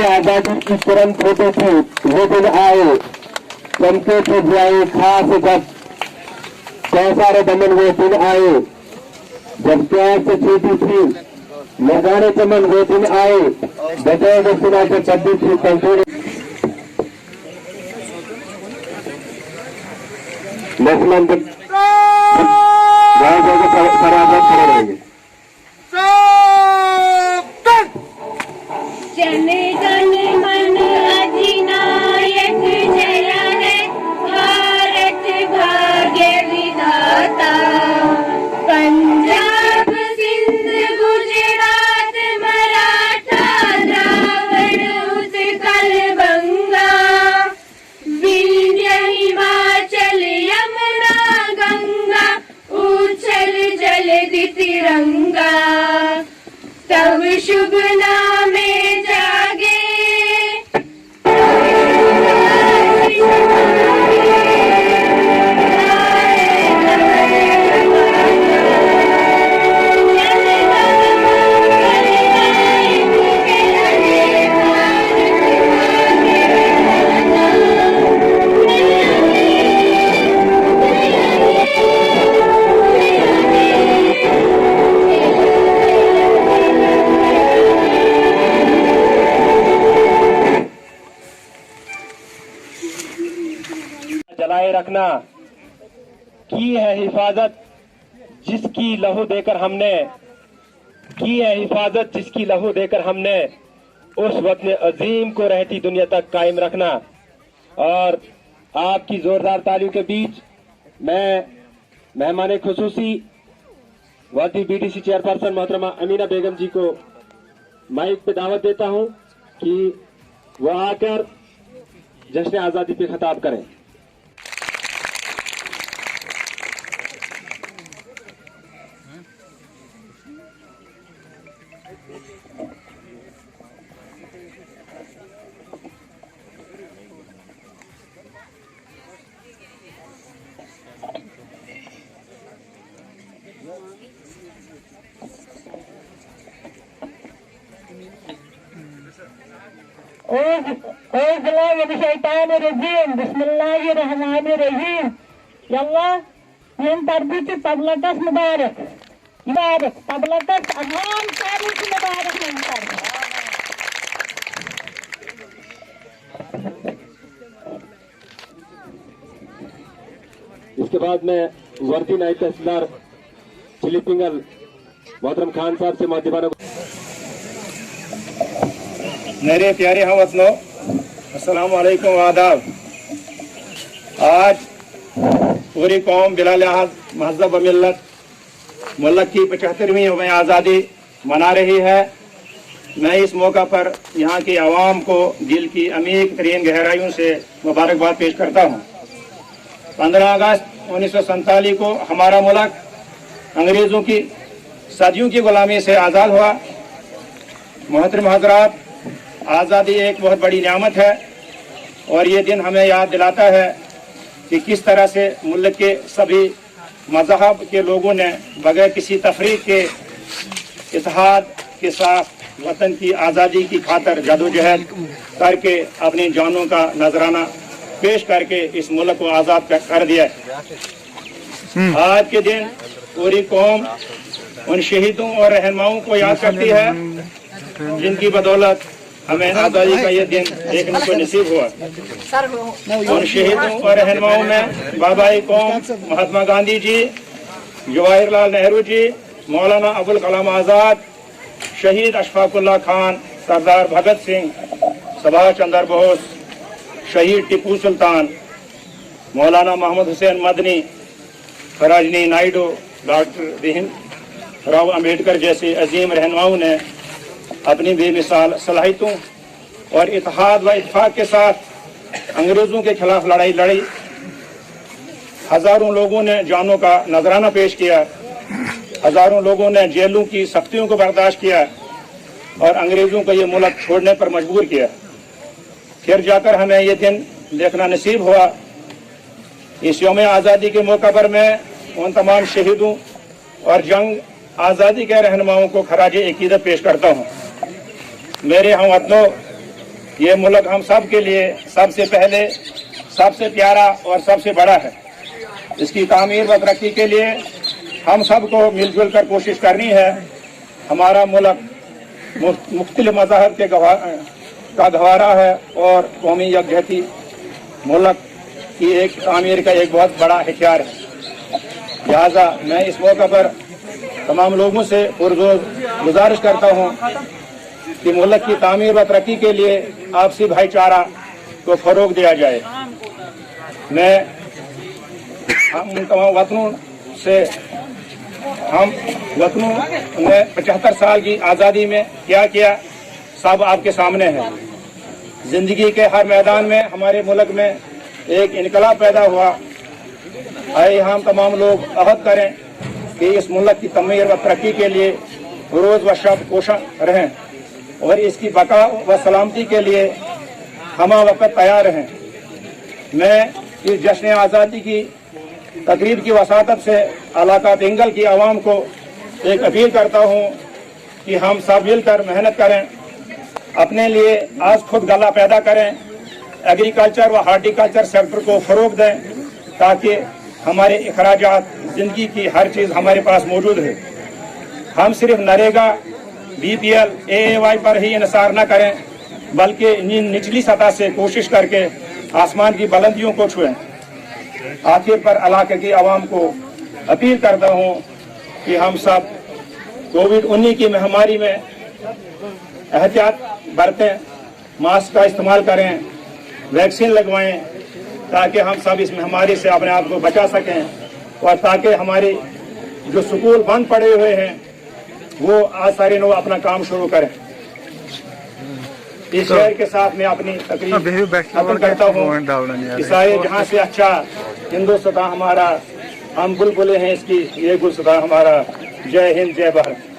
से आजादी की तुरंत होती थी वो दिन आए, चमके थे जाए खास जब कैसारे दमन वो दिन आए, जब प्यार से छूटी थी लगाने चमन वो दिन आए, बजाय वो सुना के कभी थी तंदूरी लक्ष्मण बराबर खड़े रहेंगे। जन गण मन अधिनायक जय है भारत भाग्य विधाता, पंजाब सिंध गुजरात मराठा द्राविड़ उत्कल बंगा, विंध्य हिमाचल यमुना गंगा, उछल जलधि तिरंगा, तब शुभ नामे जागे जलाए रखना, की है हिफाजत जिसकी लहू देकर हमने, की है हिफाजत जिसकी लहू देकर हमने, उस वतन अजीम को रहती दुनिया तक कायम रखना। और आपकी जोरदार तालियों के बीच मैं मेहमान खुसूसी वादी बीडीसी चेयरपर्सन मोहतरमा अमीना बेगम जी को माइक पे दावत देता हूं कि वह आकर जश्न आजादी पे खिताब करें। बिस्मिल्लाहिर्रहमानिर्रहीम। यल्लाह इन तरबियत तबलगस मुबारक मुबारक तबलगस अज़ान सारी की मुबारक इसके बाद मैं वर्दी नायब तहसीलदार चिलीपिंगल मोहतरम खान साहब से मौजूदा मेरे प्यारे हम वतनो अस्सलाम वालेकुम आदाब। आज पूरी कौम बिला लिहाज महज़ब मिल्लत मुल्क की 75वीं यौम आज़ादी मना रही है। मैं इस मौका पर यहाँ की आवाम को दिल की अमीर तरीन गहराइयों से मुबारकबाद पेश करता हूँ। 15 अगस्त 1947 को हमारा मुल्क अंग्रेज़ों की सदियों की गुलामी से आज़ाद हुआ। मोहतरम हज़रात, आज़ादी एक बहुत बड़ी नियामत है और ये दिन हमें याद दिलाता है कि किस तरह से मुल्क के सभी मज़हब के लोगों ने बगैर किसी तफरीक के इत्तेहाद के साथ वतन की आज़ादी की खातर जदोजहद करके अपनी जानों का नजराना पेश करके इस मुल्क को आज़ाद कर दिया। आज के दिन पूरी कौम उन शहीदों और रहनुमाओं को याद करती है जिनकी बदौलत हमें आज़ादी का ये दिन देखने को नसीब हुआ। उन शहीदों और रहनुमाओं में बाबाई कौम महात्मा गांधी जी, जवाहरलाल नेहरू जी, मौलाना अबुल कलाम आज़ाद, शहीद अशफाकुल्लाह खान, सरदार भगत सिंह, सुभाष चंद्र बोस, शहीद टिप्पू सुल्तान, मौलाना मोहम्मद हुसैन मदनी, सरोजिनी नायडू, डॉक्टर भीमराव अम्बेडकर जैसे अजीम रहनुमाओं ने अपनी बेमिसाल सलाहियतों और इत्तेहाद व इत्तेफाक के साथ अंग्रेज़ों के खिलाफ लड़ाई लड़ी। हज़ारों लोगों ने जानों का नजराना पेश किया, हज़ारों लोगों ने जेलों की सख्तियों को बर्दाश्त किया और अंग्रेज़ों को ये मुल्क छोड़ने पर मजबूर किया। फिर जाकर हमें ये दिन देखना नसीब हुआ। इस यौम आज़ादी के मौका पर मैं उन तमाम शहीदों और जंग आज़ादी के रहनुमाओं को खराज अकीदत पेश करता हूँ। मेरे हमवतनों, ये मुल्क हम सब के लिए सबसे पहले, सबसे प्यारा और सबसे बड़ा है। इसकी तामीर व तरक्की के लिए हम सबको मिलजुल कर कोशिश करनी है। हमारा मुल्क मुख्तलिफ मज़ाहब के का गवारा है और कौमी यकजहती मुल्क की एक तामीर का एक बहुत बड़ा हथियार है। लिहाजा मैं इस मौके पर तमाम लोगों से पुरजोर गुजारिश करता हूँ कि मुल्क की तामीर व तरक्की के लिए आपसी भाईचारा को फरोग दिया जाए। मैं हम तमाम वतनों से, हम वतनों ने 75 साल की आज़ादी में क्या किया सब आपके सामने है। जिंदगी के हर मैदान में हमारे मुल्क में एक इनकलाब पैदा हुआ। आइए हम तमाम लोग अहद करें कि इस मुल्क की तमीर व तरक्की के लिए रोज़ व शब कोशिश रहें और इसकी बका व सलामती के लिए हम वक्त तैयार रहें। मैं इस जश्न आज़ादी की तकरीब की वसातत से इलाका पिंगल की आवाम को एक अपील करता हूँ कि हम सब मिलकर मेहनत करें, अपने लिए आज खुद गला पैदा करें, एग्रीकल्चर व हार्टिकल्चर सेक्टर को फ़रोग दें ताकि हमारे अखराजात ज़िंदगी की हर चीज़ हमारे पास मौजूद है। हम सिर्फ नरेगा, BPL, AAY पर ही इन्हिसार न करें बल्कि निचली सतह से कोशिश करके आसमान की बुलंदियों को छुएं। आखिर पर इलाके की आवाम को अपील करता हूँ कि हम सब कोविड-19 की महामारी में एहतियात बरतें, मास्क का इस्तेमाल करें, वैक्सीन लगवाएं ताकि हम सब इस महामारी से अपने आप को बचा सकें और ताकि हमारे जो स्कूल बंद पड़े हुए हैं वो आज सारे लोग अपना काम शुरू करें। इस शहर के साथ मैं अपनी तकरीर खत्म करता हूँ कि सारे जहाँ से अच्छा हिंदुस्तान हमारा, हम बुलबुलें हैं इसकी, ये गुलस्तान हमारा। जय हिंद, जय भारत।